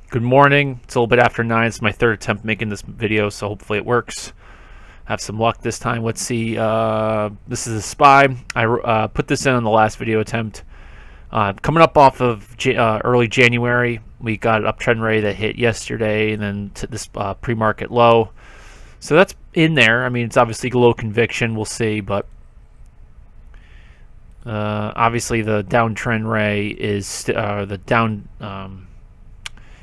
Good morning. It's a little bit after 9. It's my third attempt making this video, so hopefully it works. Have some luck this time. Let's see. This is a SPY. I put this in on the last video attempt. Coming up off of early January, we got an uptrend ray that hit yesterday, and then to this pre-market low. So that's in there. I mean, it's obviously low conviction. We'll see, but obviously the downtrend ray is the down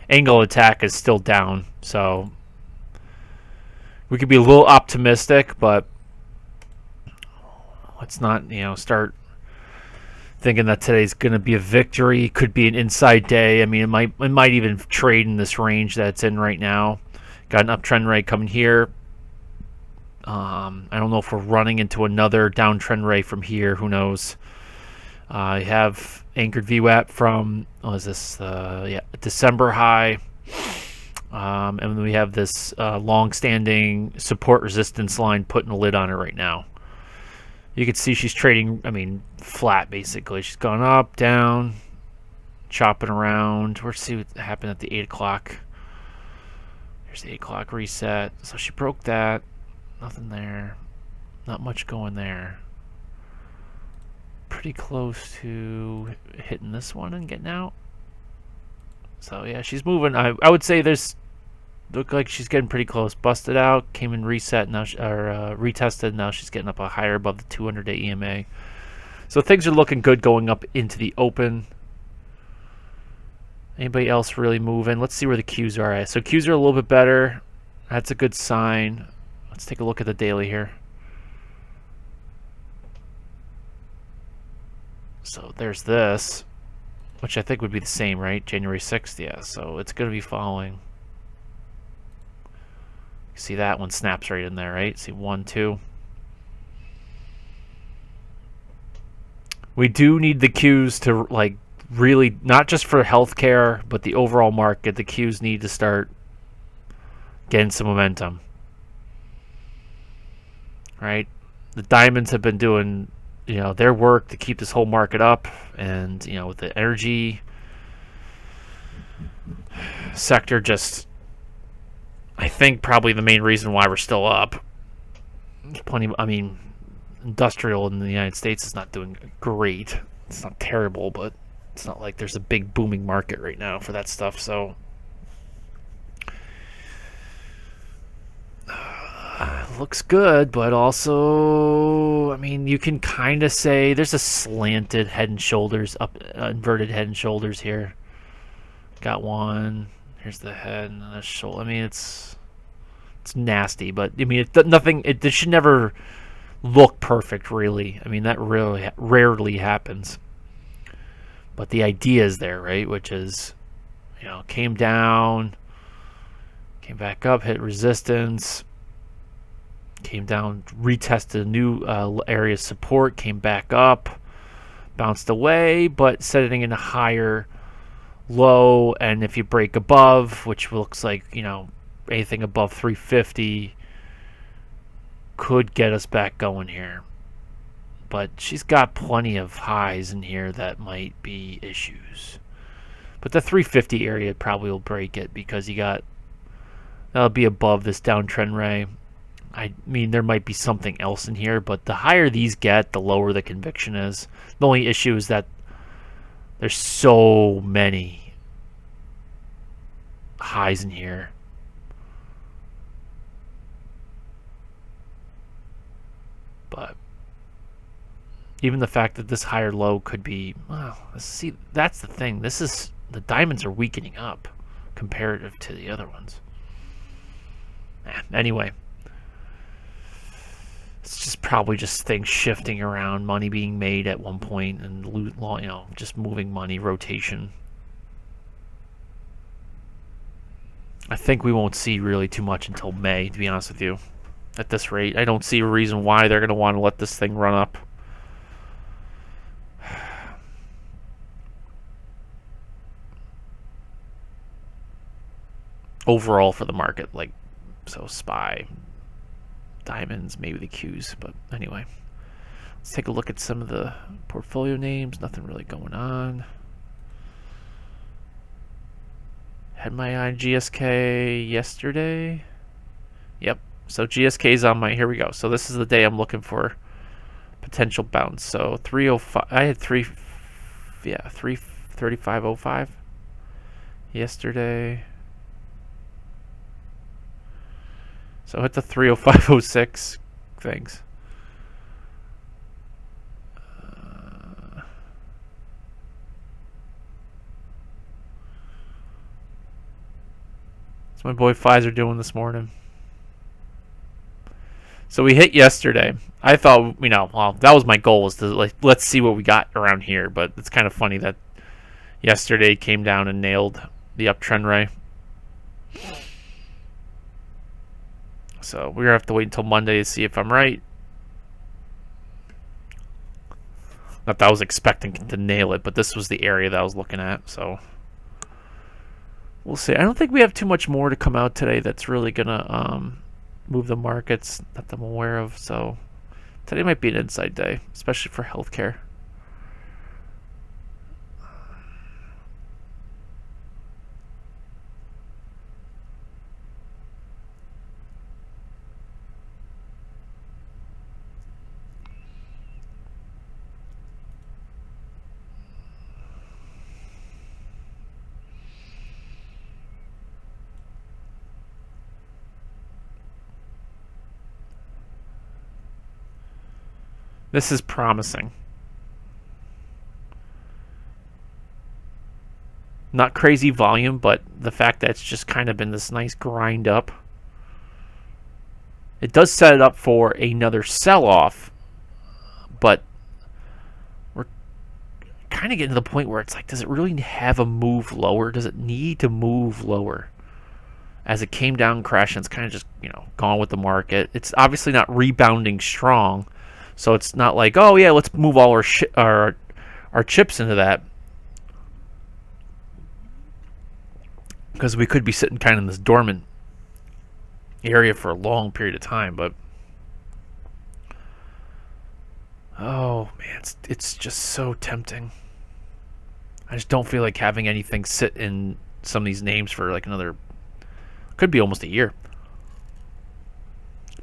angle attack is still down. So we could be a little optimistic, but let's not, start thinking that today's going to be a victory. Could be an inside day. I mean, it might even trade in this range that it's in right now. Got an uptrend ray coming here. I don't know if we're running into another downtrend ray from here. Who knows? I have anchored VWAP from December high, and then we have this long-standing support resistance line putting a lid on it right now. You can see she's trading, flat basically. She's gone up, down, chopping around. Let's see what happened at the 8 o'clock. Here's the 8 o'clock reset. So she broke that. Nothing there. Not much going there. Pretty close to hitting this one and getting out. So yeah, she's moving. I would say look like she's getting pretty close. Busted out, came in reset now, retested. Now she's getting up a higher above the 200-day EMA. So things are looking good going up into the open. Anybody else really moving? Let's see where the Qs are at. So Qs are a little bit better. That's a good sign. Let's take a look at the daily here. So there's this, which I think would be the same, right? January 6th, yeah. So it's going to be following. See that one snaps right in there, right? See 1, 2. We do need the Qs to really, not just for healthcare, but the overall market. The Qs need to start getting some momentum, right? The diamonds have been doing their work to keep this whole market up, and with the energy sector, just I think probably the main reason why we're still up. There's plenty. Industrial in the United States is not doing great. It's not terrible, but it's not like there's a big booming market right now for that stuff. So looks good, but also, you can kind of say there's a slanted head and shoulders up, inverted head and shoulders here. Got one. Here's the head and the shoulder. It's nasty, but it should never look perfect, really. That really rarely happens. But the idea is there, right? Which is, came down, came back up, hit resistance. Came down, retested a new area of support, came back up, bounced away, but setting in a higher low. And if you break above, which looks like, anything above 350 could get us back going here. But she's got plenty of highs in here that might be issues. But the 350 area probably will break it because that'll be above this downtrend ray. There might be something else in here, but the higher these get, the lower the conviction is. The only issue is that there's so many highs in here. But even the fact that this higher low could be, see, that's the thing. The diamonds are weakening up comparative to the other ones. Anyway. It's just probably just things shifting around, money being made at one point, and just moving money, rotation. I think we won't see really too much until May, to be honest with you. At this rate, I don't see a reason why they're going to want to let this thing run up. Overall for the market, so SPY, diamonds, maybe the Qs, but anyway, let's take a look at some of the portfolio names. Nothing really going on. Had my eye on GSK yesterday. Yep. So GSK's on my. Here we go. So this is the day I'm looking for potential bounce. So 305. I had 335.05 yesterday. So hit the 305.06 things. That's my boy Pfizer doing this morning. So we hit yesterday. I thought, well, that was my goal, was to let's see what we got around here. But it's kind of funny that yesterday came down and nailed the uptrend ray. So we're gonna have to wait until Monday to see if I'm right. Not that I was expecting to nail it, but this was the area that I was looking at. So we'll see. I don't think we have too much more to come out today that's really gonna move the markets that I'm aware of. So today might be an inside day, especially for healthcare. This is promising. Not crazy volume, but the fact that it's just kind of been this nice grind up. It does set it up for another sell-off, but we're kind of getting to the point where it's like, does it really have a move lower? Does it need to move lower? As it came down, crashing, it's kind of just, gone with the market. It's obviously not rebounding strong. So it's not like, oh yeah, let's move all our chips into that, because we could be sitting kind of in this dormant area for a long period of time. But oh man, it's just so tempting. I just don't feel like having anything sit in some of these names for like another, could be almost a year.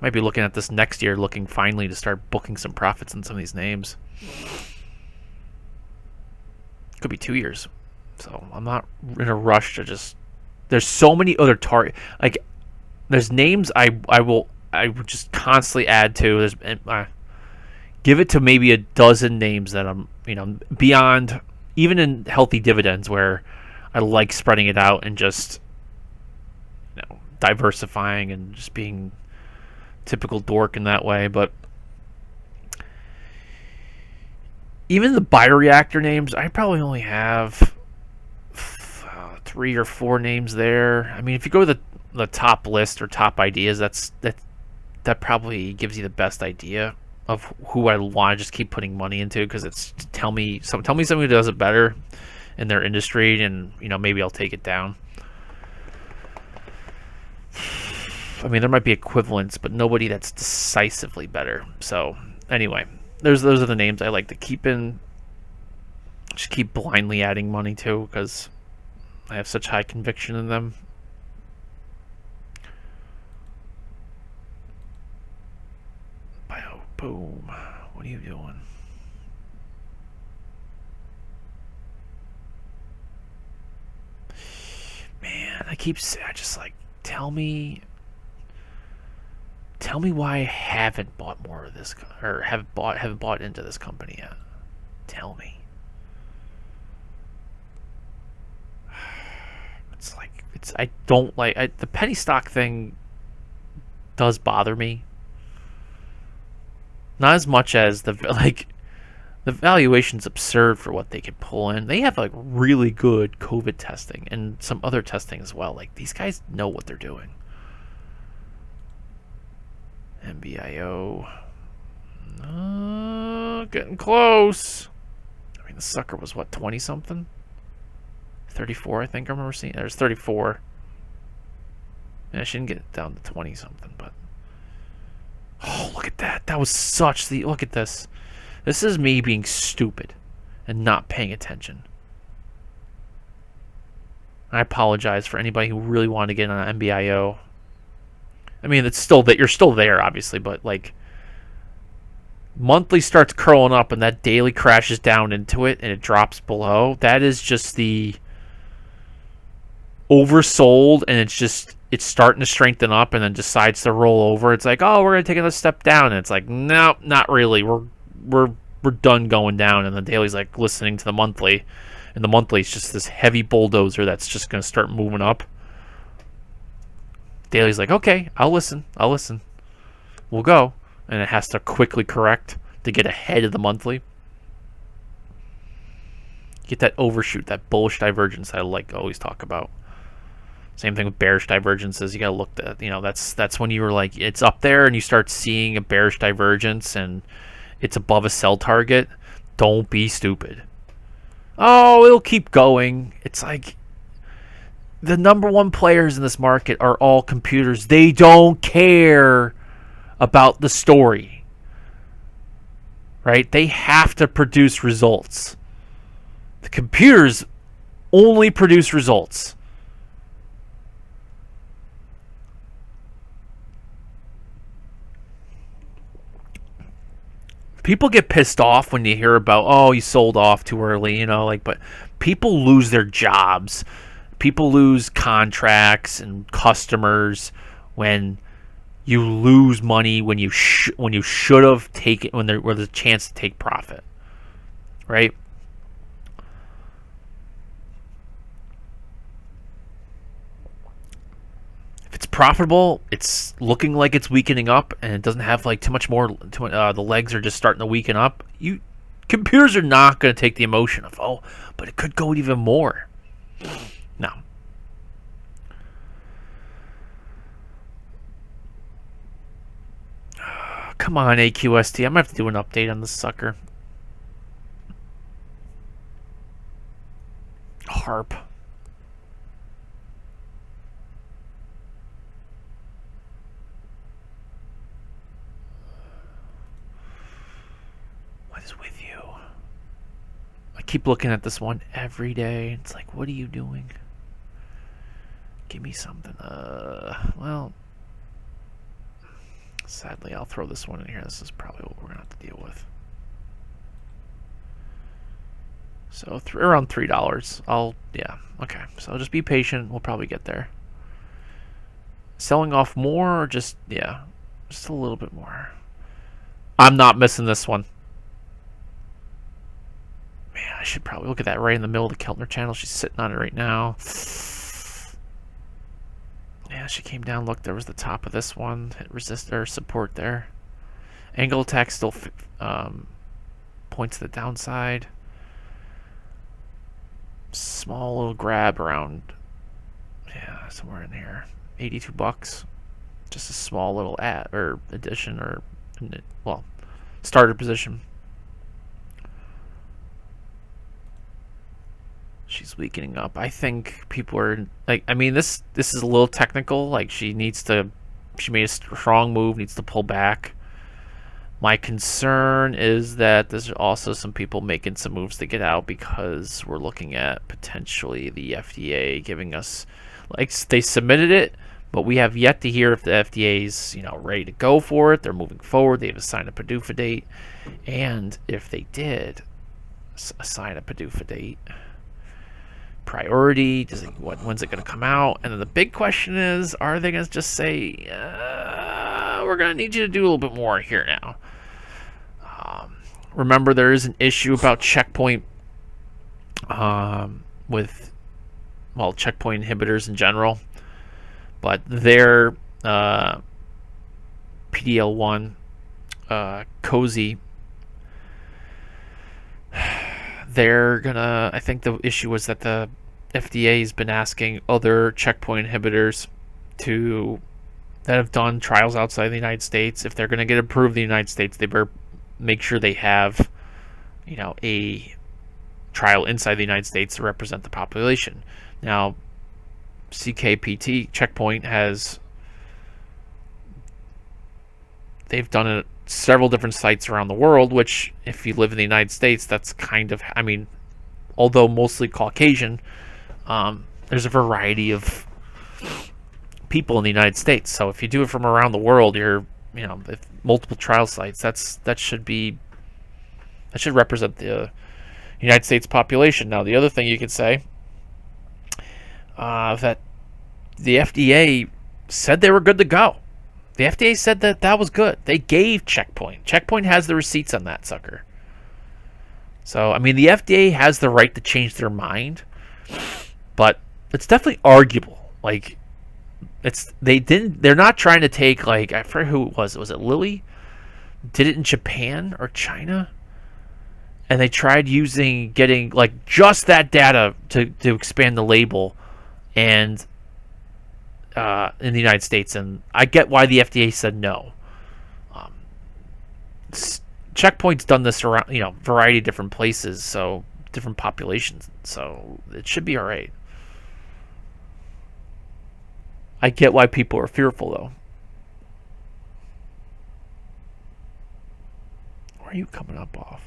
Might be looking at this next year, looking finally to start booking some profits in some of these names. Could be 2 years. So I'm not in a rush to just. There's so many other target. Like, there's names I would just constantly add to. There's give it to maybe a dozen names that I'm beyond, even in healthy dividends, where I like spreading it out and just diversifying and just being typical dork in that way. But even the bioreactor names, I probably only have 3 or 4 names there. I mean, if you go to the top list or top ideas, that probably gives you the best idea of who I want to just keep putting money into, because it's tell me somebody who does it better in their industry, and maybe I'll take it down. I mean, there might be equivalents, but nobody that's decisively better. So anyway, those are the names I like to keep in. Just keep blindly adding money to, because I have such high conviction in them. Bio, boom. What are you doing? Man, I just like, tell me why I haven't bought more of this, or haven't bought into this company yet. Tell me. It's like, I don't like the penny stock thing. Does bother me. Not as much as the valuation's absurd for what they can pull in. They have like really good COVID testing and some other testing as well. Like, these guys know what they're doing. MBIO. Getting close. I mean, the sucker was what, 20 something? 34, I think I remember seeing. There's 34. Yeah, I shouldn't get it down to 20 something, but oh, look at that. That was such the look at this. This is me being stupid and not paying attention. I apologize for anybody who really wanted to get on MBIO. I mean, it's still that you're still there, obviously, but like monthly starts curling up and that daily crashes down into it and it drops below. That is just the oversold, and it's starting to strengthen up and then decides to roll over. It's like, oh, we're gonna take another step down, and it's like, no, not really. We're done going down. And the daily's like listening to the monthly, and the monthly is just this heavy bulldozer that's just gonna start moving up. Daily's like, okay, I'll listen. We'll go, and it has to quickly correct to get ahead of the monthly. Get that overshoot, that bullish divergence that I like to always talk about. Same thing with bearish divergences. You gotta look at, that's when you were like, it's up there and you start seeing a bearish divergence and it's above a sell target. Don't be stupid. Oh, it'll keep going. It's like the number one players in this market are all computers. They don't care about the story, right? They have to produce results. The computers only produce results. People get pissed off when you hear about, oh, you sold off too early, but people lose their jobs. People lose contracts and customers when you lose money when you should have taken, when there was a chance to take profit, right? If it's profitable, it's looking like it's weakening up, and it doesn't have like too much more. The legs are just starting to weaken up. Computers are not going to take the emotion of, oh, but it could go even more. No. Come on, AQST. I'm going to have to do an update on this sucker. Harp. What is with you? I keep looking at this one every day. It's like, what are you doing? Give me something. Well, sadly, I'll throw this one in here. This is probably what we're going to have to deal with. So around $3. Yeah, okay. So just be patient. We'll probably get there. Selling off more or just a little bit more. I'm not missing this one. Man, I should probably look at that right in the middle of the Keltner channel. She's sitting on it right now. Yeah, she came down. Look, there was the top of this one. Hit resist or support there. Angle attack still points to the downside. Small little grab around, somewhere in here. $82. Just a small little addition or, well, starter position. She's weakening up. I think people are like, I mean, this is a little technical. Like she made a strong move, needs to pull back. My concern is that there's also some people making some moves to get out because we're looking at potentially the FDA giving us, like, they submitted it, but we have yet to hear if the FDA's, ready to go for it. They're moving forward. They've assigned a PDUFA date. And if they did assign a PDUFA date, priority, when's it going to come out? And then the big question is, are they going to just say, we're going to need you to do a little bit more here now? Remember, there is an issue about checkpoint with, well, checkpoint inhibitors in general, but their PDL1 cozy, they're gonna, I think the issue was that the FDA has been asking other checkpoint inhibitors that have done trials outside the United States, if they're going to get approved in the United States, they better make sure they have, a trial inside the United States to represent the population. Now, CKPT Checkpoint they've done it at several different sites around the world, which if you live in the United States, that's kind of, I mean, although mostly Caucasian, there's a variety of people in the United States. So if you do it from around the world, if multiple trial sites. That should represent the United States population. Now, the other thing you could say that the FDA said they were good to go. The FDA said that was good. They gave Checkpoint. Checkpoint has the receipts on that sucker. So, I mean, the FDA has the right to change their mind, but it's definitely arguable. Like, they're not trying to take, like, I forget who it was. Was it Lilly? Did it in Japan or China? And they tried getting like just that data to expand the label, and in the United States. And I get why the FDA said no. Checkpoint's done this around, variety of different places, so different populations, so it should be all right. I get why people are fearful, though. Where are you coming up off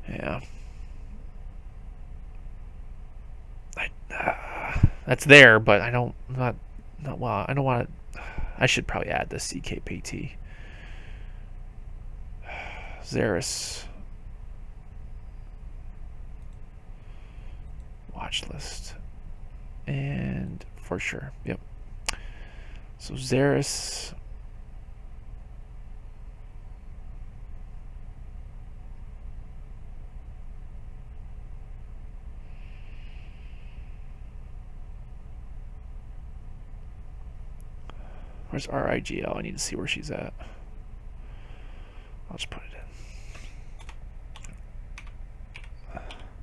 of? Yeah. That's there, but I don't not well. I don't want to. I should probably add the CKPT. Xeris watch list, and for sure, yep. So Xeris. Where's RIGL? I need to see where she's at. I'll just put it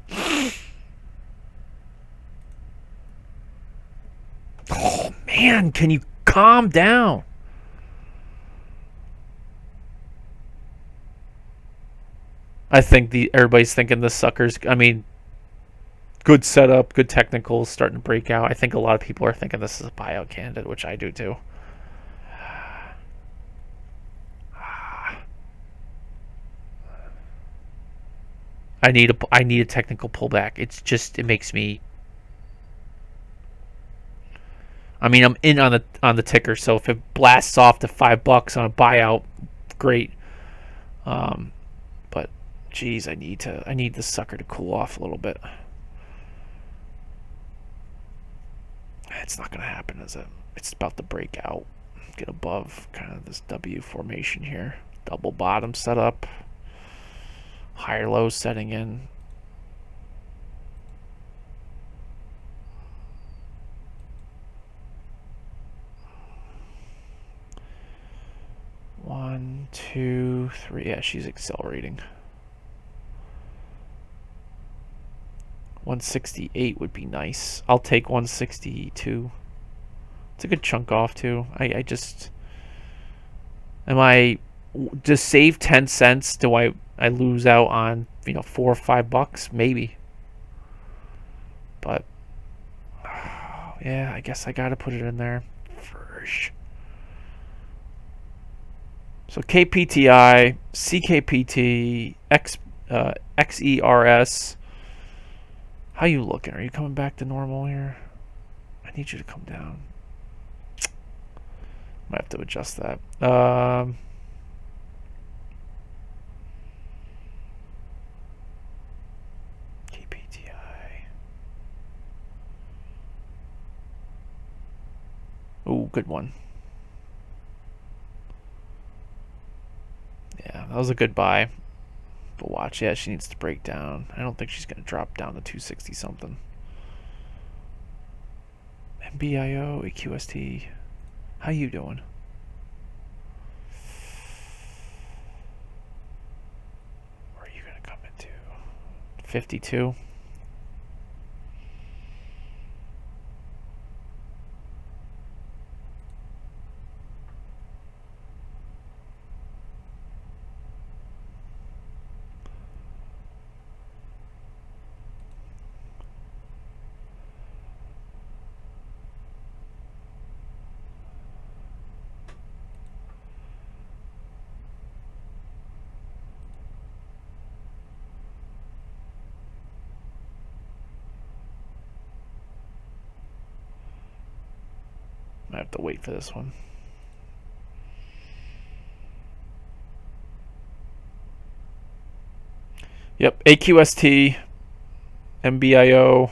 in. Oh, man, can you calm down? I think everybody's thinking the suckers. I mean, good setup, good technicals, starting to break out. I think a lot of people are thinking this is a buyout candidate, which I do too. I need a technical pullback. It makes me. I mean, I'm in on the ticker, so if it blasts off to $5 on a buyout, great. But geez, I need the sucker to cool off a little bit. It's not gonna happen, is it? It's about to break out, get above kind of this W formation here. Double bottom setup. Higher lows setting in. One, two, three. Yeah, she's accelerating. 168 would be nice. I'll take 162. It's a good chunk off too. I just just save 10 cents? Do I lose out on, $4 or $5? Maybe. But yeah, I guess I gotta put it in there. So KPTI, CKPT, XERS. How you looking? Are you coming back to normal here? I need you to come down. Might have to adjust that. KPTI. Oh, good one. Yeah, that was a good buy. But watch, yeah, she needs to break down. I don't think she's going to drop down to 260 something. MBIO, AQST. How you doing? Where are you going to come into? 52. I have to wait for this one. Yep, AQST, MBIO,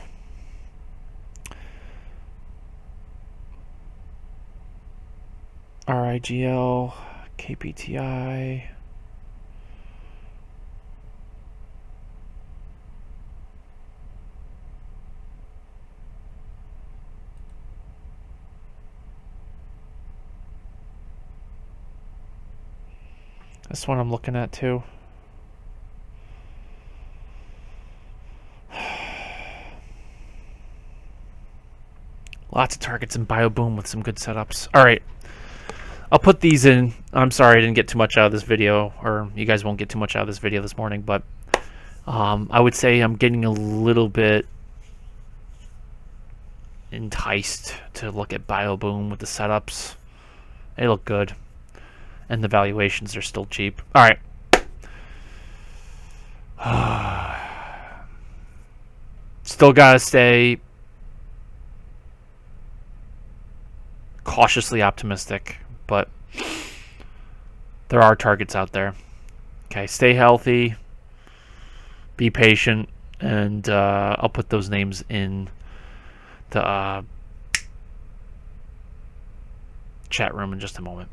RIGL, KPTI. This one I'm looking at too. Lots of targets in BioBoom with some good setups. All right. I'll put these in. I'm sorry I didn't get too much out of this video, or you guys won't get too much out of this video this morning, but I would say I'm getting a little bit enticed to look at BioBoom with the setups. They look good. And the valuations are still cheap. All right. Still got to stay cautiously optimistic, but there are targets out there. Okay, stay healthy, be patient, and I'll put those names in the chat room in just a moment.